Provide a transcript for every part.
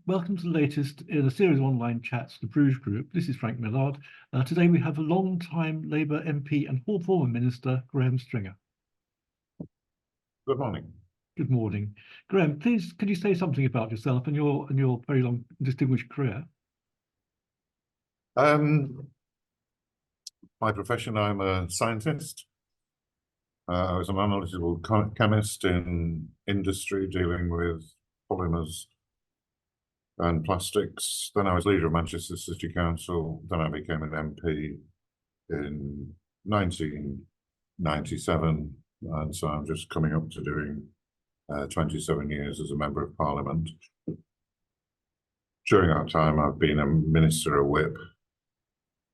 welcome to the latest in a series of online chats, the Bruges Group. This is Frank Millard. Today we have a long-time Labour MP and former Minister, Graham Stringer. Good morning. Good morning. Graham, please, could you say something about yourself and your very long, distinguished career? My profession, I'm a scientist. I was an analytical chemist in industry dealing with polymers and plastics. Then I was leader of Manchester City Council. Then I became an MP in 1997. And so I'm just coming up to doing 27 years as a Member of Parliament. During that time, I've been a Minister, a Whip,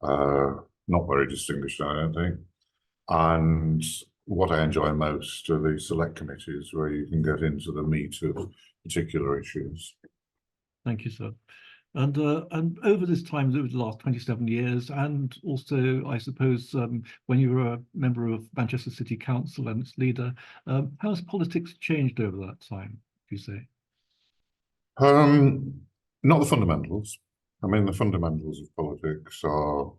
not very distinguished, I don't think. And what I enjoy most are the select committees where you can get into the meat of particular issues. Thank you, sir. And over this time, over the last 27 years, and also, I suppose, when you were a member of Manchester City Council and its leader, how has politics changed over that time, do you say? Not the fundamentals. I mean, the fundamentals of politics are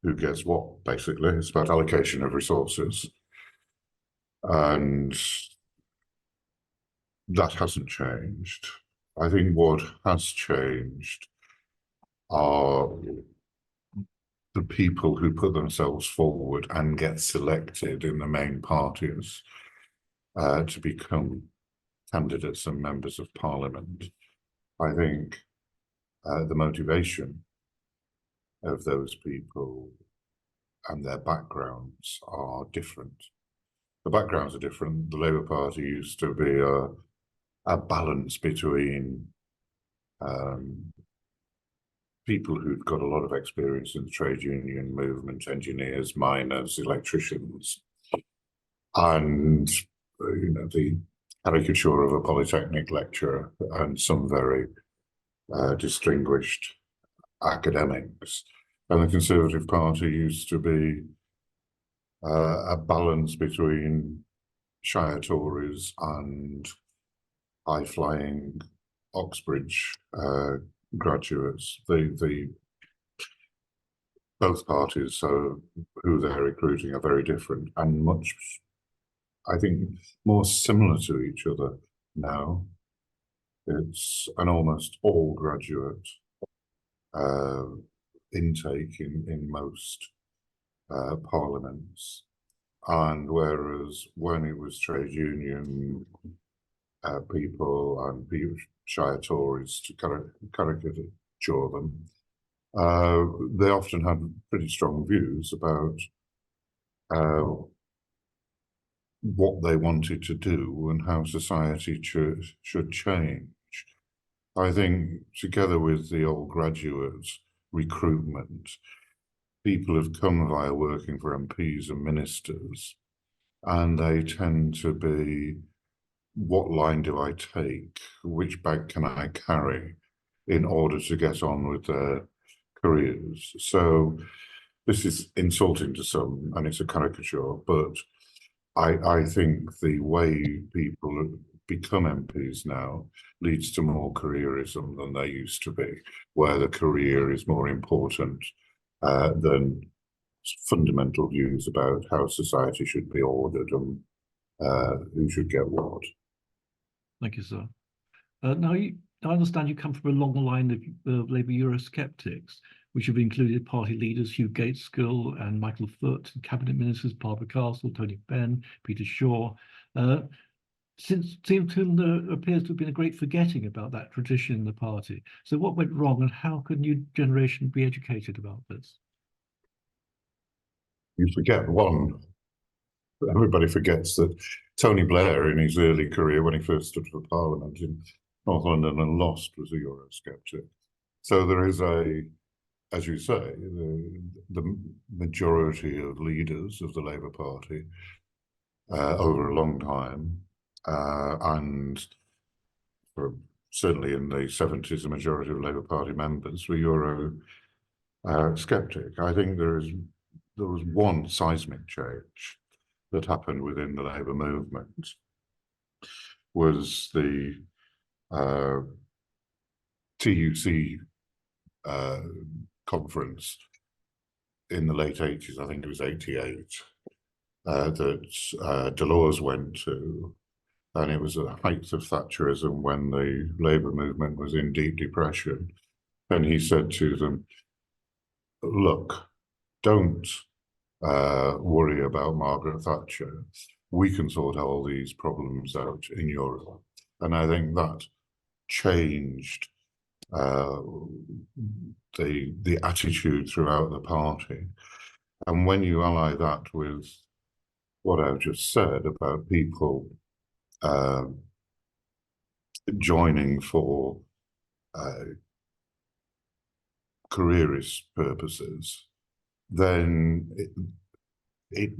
who gets what, basically. It's about allocation of resources. And that hasn't changed. I think what has changed are the people who put themselves forward and get selected in the main parties to become candidates and members of Parliament. I think the motivation of those people and their backgrounds are different. The backgrounds are different. The Labour Party used to be a balance between people who'd got a lot of experience in the trade union movement, engineers, miners, electricians, and the caricature of a polytechnic lecturer and some very distinguished academics. And the Conservative Party used to be a balance between Shire Tories and high-flying Oxbridge graduates. Both parties, who they're recruiting, are very different and much, I think, more similar to each other now. It's an almost all graduate intake in most parliaments, and whereas when it was trade union people and Shire Tories, to caricature them, they often had pretty strong views about what they wanted to do and how society should change. I think together with the old graduates recruitment, people have come via working for MPs and ministers, and they tend to be, what line do I take? Which bag can I carry in order to get on with their careers? So this is insulting to some, and it's a caricature, but I think the way people become MPs now leads to more careerism than they used to be, where the career is more important than fundamental views about how society should be ordered and who should get what. Thank you, sir. Now, I understand you come from a long line of Labour Eurosceptics, which have included party leaders Hugh Gaitskell and Michael Foot, and cabinet ministers Barbara Castle, Tony Benn, Peter Shaw. Since there appears to have been a great forgetting about that tradition in the party. So what went wrong, and how can new generation be educated about this? You forget one. Everybody forgets that Tony Blair, in his early career, when he first stood for Parliament in North London and lost, was a Eurosceptic. So there is as you say, the majority of leaders of the Labour Party over a long time, and certainly in the 70s, the majority of Labour Party members were Eurosceptic. I think there was one seismic change that happened within the Labour movement, was the TUC conference in the late 80s, I think it was 88, that Delors went to, and it was at the height of Thatcherism when the Labour movement was in deep depression. And he said to them, look, don't worry about Margaret Thatcher. We can sort all these problems out in Europe. And I think that changed the attitude throughout the party. And when you ally that with what I've just said about people joining for careerist purposes, then it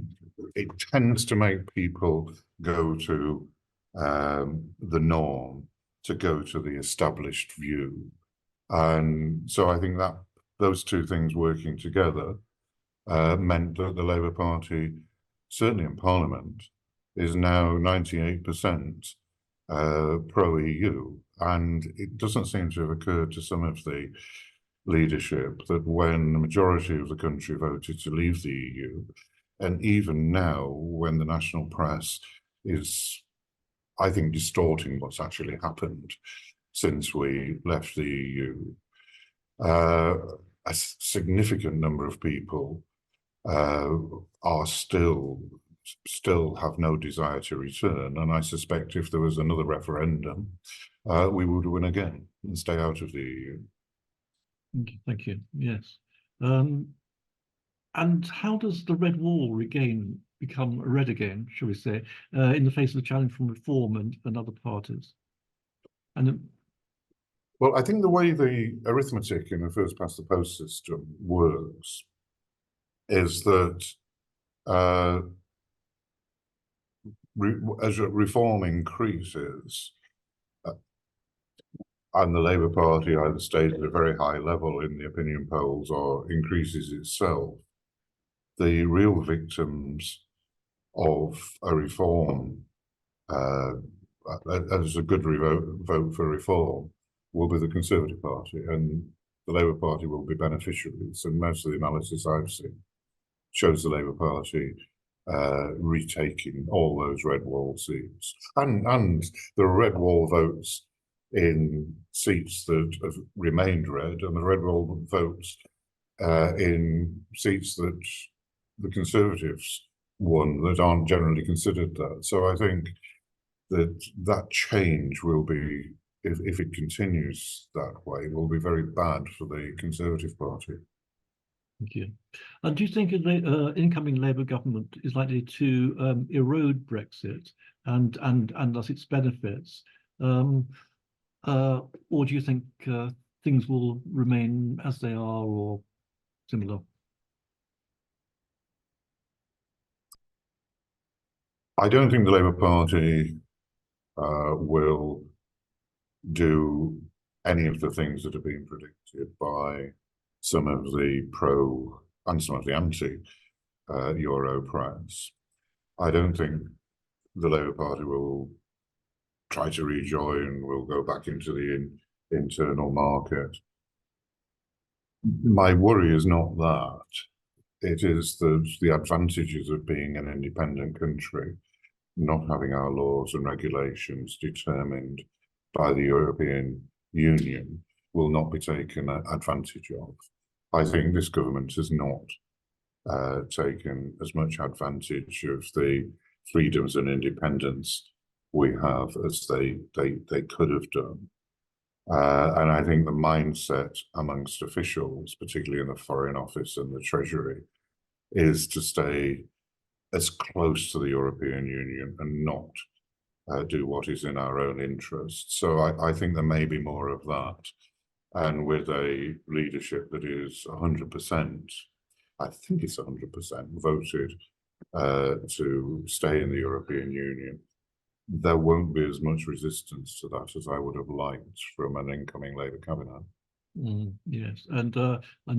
tends to make people go to the norm, to go to the established view. And so I think that those two things working together meant that the Labour Party, certainly in Parliament, is now 98% pro-EU. And it doesn't seem to have occurred to some of the leadership that when the majority of the country voted to leave the EU, and even now when the national press is, I think, distorting what's actually happened since we left the EU, a significant number of people are still have no desire to return. And I suspect if there was another referendum, we would win again and stay out of the EU. Thank you. Yes. And how does the red wall become red again, shall we say, in the face of the challenge from Reform and other parties? And well, I think the way the arithmetic in the first past the post system works is that as Reform increases, and the Labour Party either stays at a very high level in the opinion polls or increases itself, the real victims of a Reform, as a good vote for Reform, will be the Conservative Party, and the Labour Party will be beneficiaries. And most of the analysis I've seen shows the Labour Party retaking all those red wall seats, and the red wall votes in seats that have remained red, and the red wall votes in seats that the Conservatives won that aren't generally considered that. So I think that change will be, if it continues that way, will be very bad for the Conservative Party. thank you. And do you think an incoming Labour government is likely to erode Brexit and thus its benefits? Or do you think things will remain as they are or similar? I don't think the Labour Party will do any of the things that have been predicted by some of the pro and some of the anti-Euro press. I don't think the Labour Party will try to rejoin, will go back into the internal market. My worry is not that. It is the advantages of being an independent country, not having our laws and regulations determined by the European Union, will not be taken advantage of. I think this government has not taken as much advantage of the freedoms and independence we have as they could have done. And I think the mindset amongst officials, particularly in the Foreign Office and the Treasury, is to stay as close to the European Union and not do what is in our own interest. So I think there may be more of that. And with a leadership that is 100%, I think it's 100% voted to stay in the European Union, there won't be as much resistance to that as I would have liked from an incoming Labour cabinet. Yes, and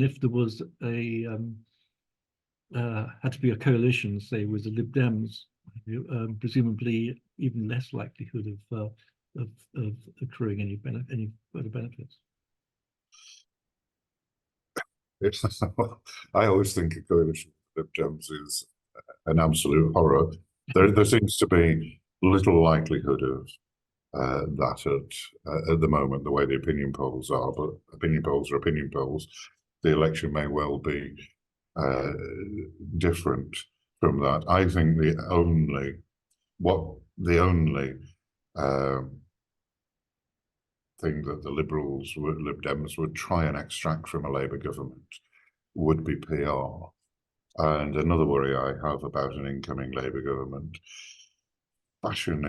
if there was a had to be a coalition, say, with the Lib Dems presumably even less likelihood of accruing any further benefits. I always think a coalition of Lib Dems is an absolute horror. There seems to be little likelihood of that at the moment, the way the opinion polls are, but opinion polls are opinion polls. The election may well be different from that. I think the only thing that the Lib Dems would try and extract from a Labour government would be PR. And another worry I have about an incoming Labour government, fashion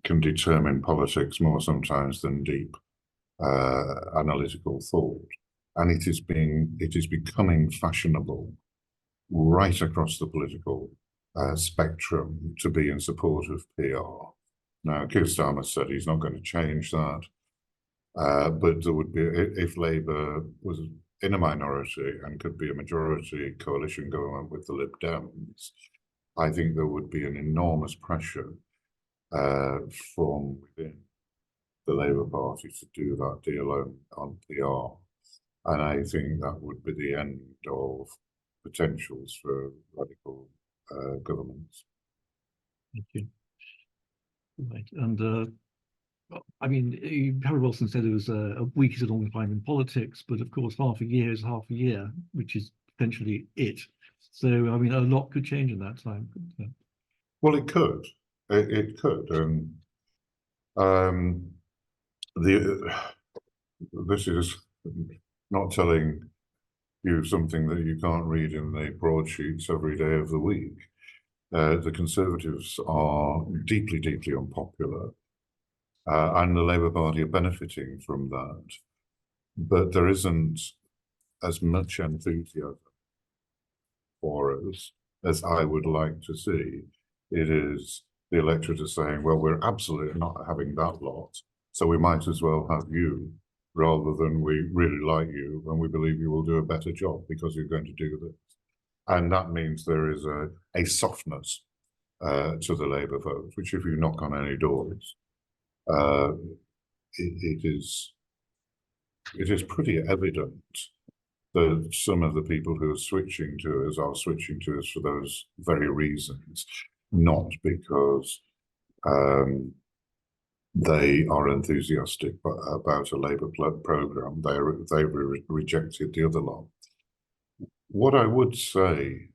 can determine politics more sometimes than deep analytical thought. And it is becoming fashionable right across the political spectrum to be in support of PR. Now, Keir Starmer said he's not going to change that. But there would be, if Labour was in a minority and could be a majority coalition government with the Lib Dems, I think there would be an enormous pressure from within the Labour Party to do that deal on PR. And I think that would be the end of potentials for radical governments. Thank you. Right. And I mean, Harold Wilson said it was a week is a long time in politics, but of course, half a year is half a year, which is potentially it. So, I mean, a lot could change in that time. Well, it could. It could. And this is not telling you something that you can't read in the broadsheets every day of the week. The Conservatives are deeply, deeply unpopular. And the Labour Party are benefiting from that. But there isn't as much enthusiasm for us as I would like to see. It is the electorate is saying, well, we're absolutely not having that lot, so we might as well have you, rather than we really like you and we believe you will do a better job because you're going to do this. And that means there is a softness to the Labour vote, which if you knock on any doors, it is pretty evident that some of the people who are switching to us are switching to us for those very reasons, not because they are enthusiastic about a Labour programme. They've rejected the other lot. What I would say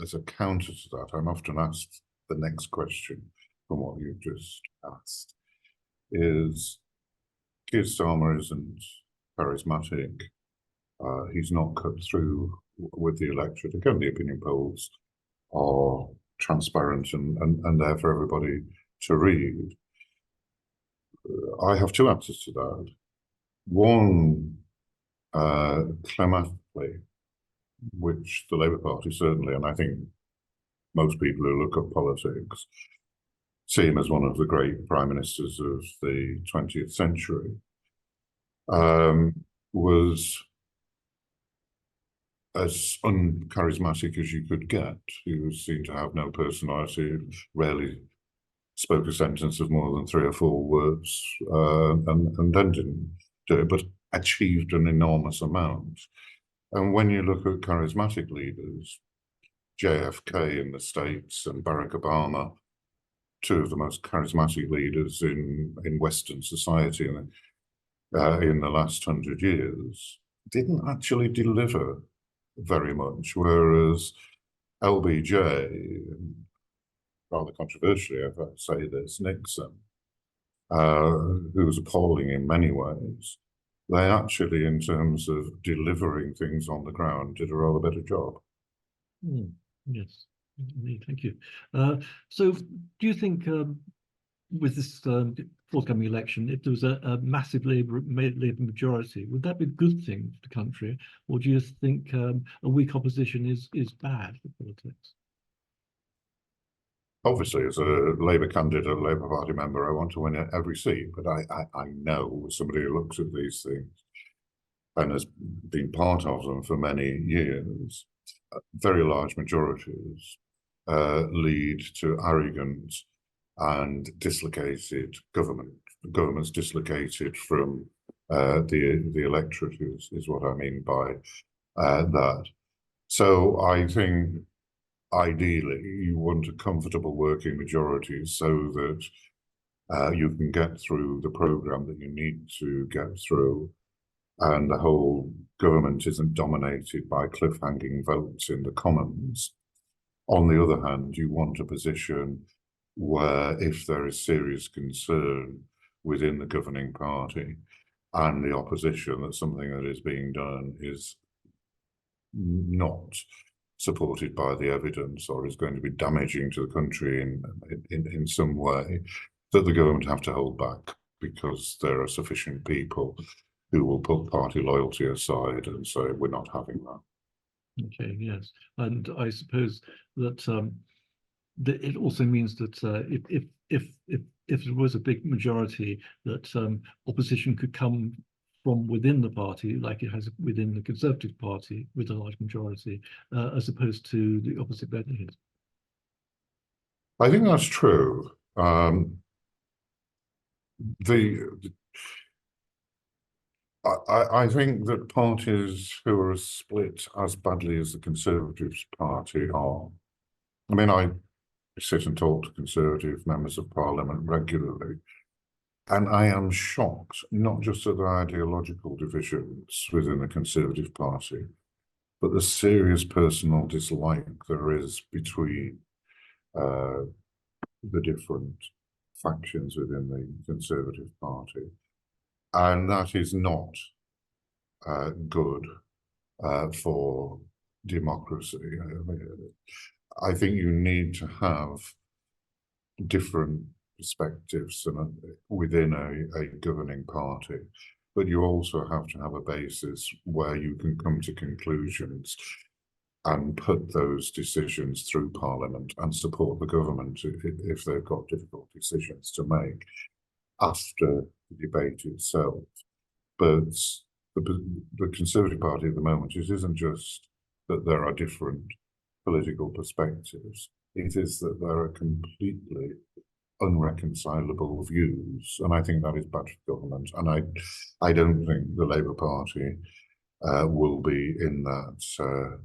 as a counter to that, I'm often asked the next question from what you've just asked, is Keir Starmer isn't charismatic. He's not cut through with the electorate. Again, the opinion polls are transparent and there for everybody to read. I have two answers to that. One, climatically, which the Labour Party certainly, and I think most people who look at politics, see him as one of the great prime ministers of the 20th century, was as uncharismatic as you could get. He was seen to have no personality, rarely spoke a sentence of more than 3 or 4 words, and then didn't do it, but achieved an enormous amount. And when you look at charismatic leaders, JFK in the States and Barack Obama, 2 of the most charismatic leaders in Western society in the last 100 years, didn't actually deliver very much, whereas LBJ, rather controversially, if I say this, Nixon, who was appalling in many ways, they actually, in terms of delivering things on the ground, did a rather better job. Yes, indeed. Thank you. So do you think with this forthcoming election, if there was a massive Labour majority, would that be a good thing for the country? Or do you think a weak opposition is bad for politics? Obviously, as a Labour candidate, a Labour Party member, I want to win every seat, but I know, as somebody who looks at these things and has been part of them for many years, very large majorities lead to arrogant and dislocated government. The government's dislocated from the electorate is what I mean by that. So I think ideally you want a comfortable working majority so that you can get through the programme that you need to get through, and the whole government isn't dominated by cliff-hanging votes in the Commons. On the other hand, you want a position where if there is serious concern within the governing party and the opposition that something that is being done is not supported by the evidence or is going to be damaging to the country in some way, that the government have to hold back because there are sufficient people who will put party loyalty aside and say, we're not having that. Okay, yes. And I suppose that it also means that if there was a big majority, that opposition could come from within the party, like it has within the Conservative Party with a large majority, as opposed to the opposite benefit. I think that's true. I think that parties who are split as badly as the Conservative Party are. I mean, I sit and talk to Conservative members of Parliament regularly, and I am shocked, not just at the ideological divisions within the Conservative Party, but the serious personal dislike there is between the different factions within the Conservative Party. And that is not good for democracy. I think you need to have different perspectives within a governing party, but you also have to have a basis where you can come to conclusions and put those decisions through Parliament and support the government if they've got difficult decisions to make after the debate itself. But the Conservative Party at the moment, it isn't just that there are different political perspectives, it is that there are completely unreconcilable views, and I think that is bad for government. And I don't think the Labour Party will be in that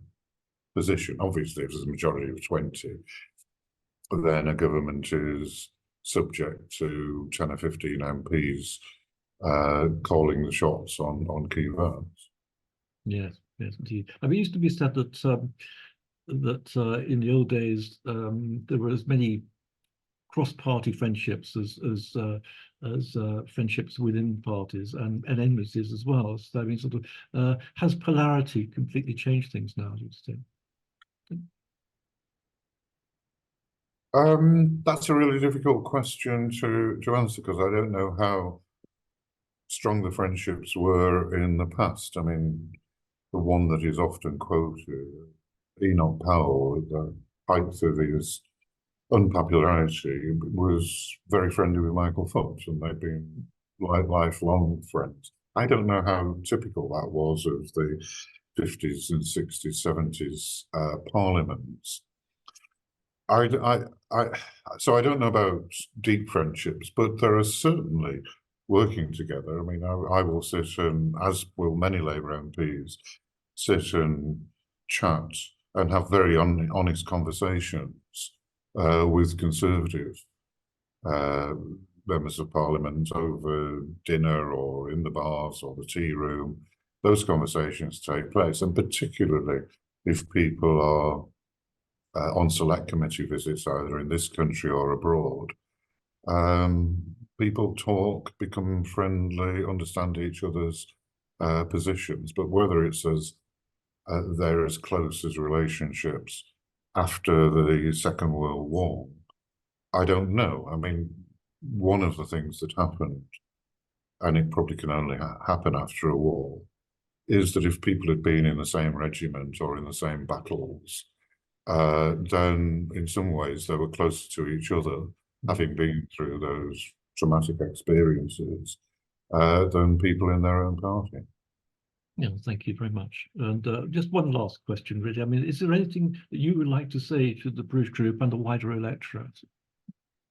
position. Obviously, if there's a majority of 20, then a government is subject to 10 or 15 MPs calling the shots on key votes. Yes, yes, indeed. I mean, it used to be said that in the old days there were as many cross-party friendships as friendships within parties and enmities as well. So I mean, sort of, has polarity completely changed things now, do you think? That's a really difficult question to answer, because I don't know how strong the friendships were in the past. I mean, the one that is often quoted, Enoch Powell, at the height of his unpopularity, was very friendly with Michael Foot, and they've been lifelong friends. I don't know how typical that was of the 50s and 60s, 70s parliaments. So I don't know about deep friendships, but there are certainly working together. I mean, I will sit and, as will many Labour MPs, sit and chat and have very honest conversations with Conservative members of Parliament over dinner or in the bars or the tea room. Those conversations take place, and particularly if people are on select committee visits either in this country or abroad, people talk, become friendly, understand each other's positions. But whether it's they're as close as relationships after the Second World War, I don't know. I mean, one of the things that happened, and it probably can only happen after a war, is that if people had been in the same regiment or in the same battles, then in some ways they were closer to each other, having been through those traumatic experiences, than people in their own party. Yeah, thank you very much. And just one last question, really. I mean, is there anything that you would like to say to the Bruce Group and the wider electorate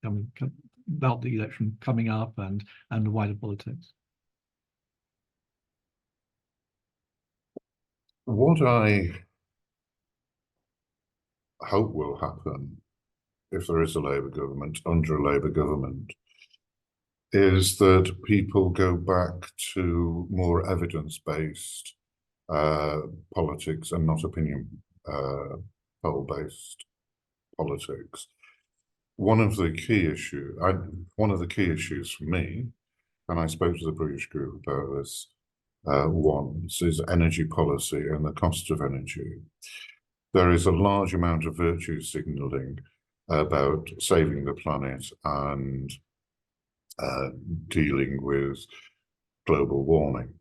about the election coming up and the wider politics? What I hope will happen if there is a Labour government, under a Labour government, is that people go back to more evidence-based politics and not opinion poll-based politics. One of the key issues for me, and I spoke to the British group about this once, is energy policy and the cost of energy. There is a large amount of virtue signalling about saving the planet and dealing with global warming.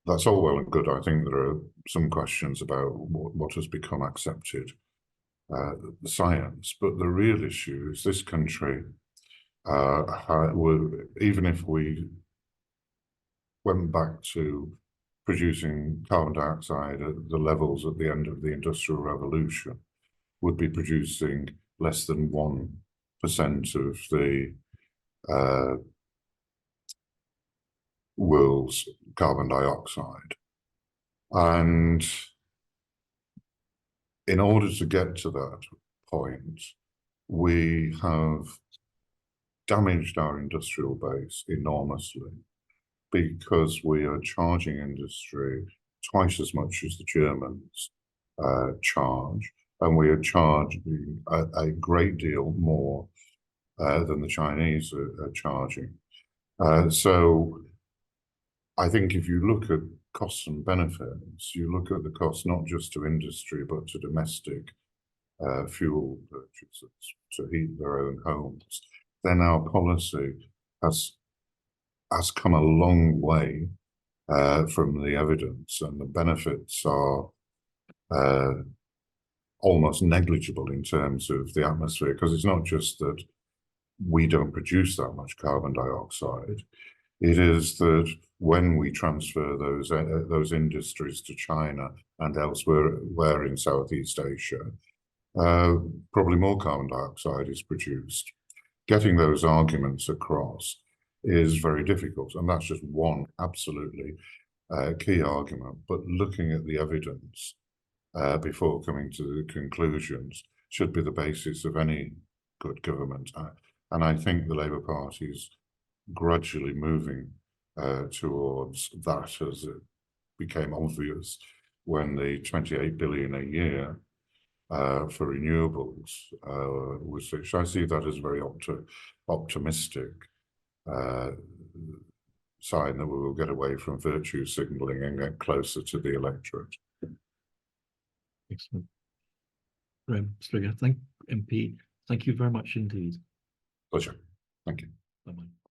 That's all well and good. I think there are some questions about what has become accepted science, but the real issue is this country, even if we went back to producing carbon dioxide at the levels at the end of the Industrial Revolution, would be producing less than 1% of the world's carbon dioxide. And in order to get to that point, we have damaged our industrial base enormously because we are charging industry twice as much as the Germans charge, and we are charging a great deal more than the Chinese are charging. So I think if you look at costs and benefits, you look at the cost not just to industry, but to domestic fuel purchasers to heat their own homes, then our policy has come a long way from the evidence, and the benefits are almost negligible in terms of the atmosphere, because it's not just that we don't produce that much carbon dioxide. It is that when we transfer those industries to China and elsewhere in Southeast Asia, probably more carbon dioxide is produced. Getting those arguments across is very difficult, and that's just one absolutely key argument. But looking at the evidence before coming to the conclusions should be the basis of any good government. And I think the Labour Party is gradually moving towards that, as it became obvious when the 28 billion a year for renewables was fixed. I see that as a very optimistic sign that we will get away from virtue signalling and get closer to the electorate. Excellent. Graham Stringer, MP, thank you very much indeed. Pleasure. Thank you. Bye-bye.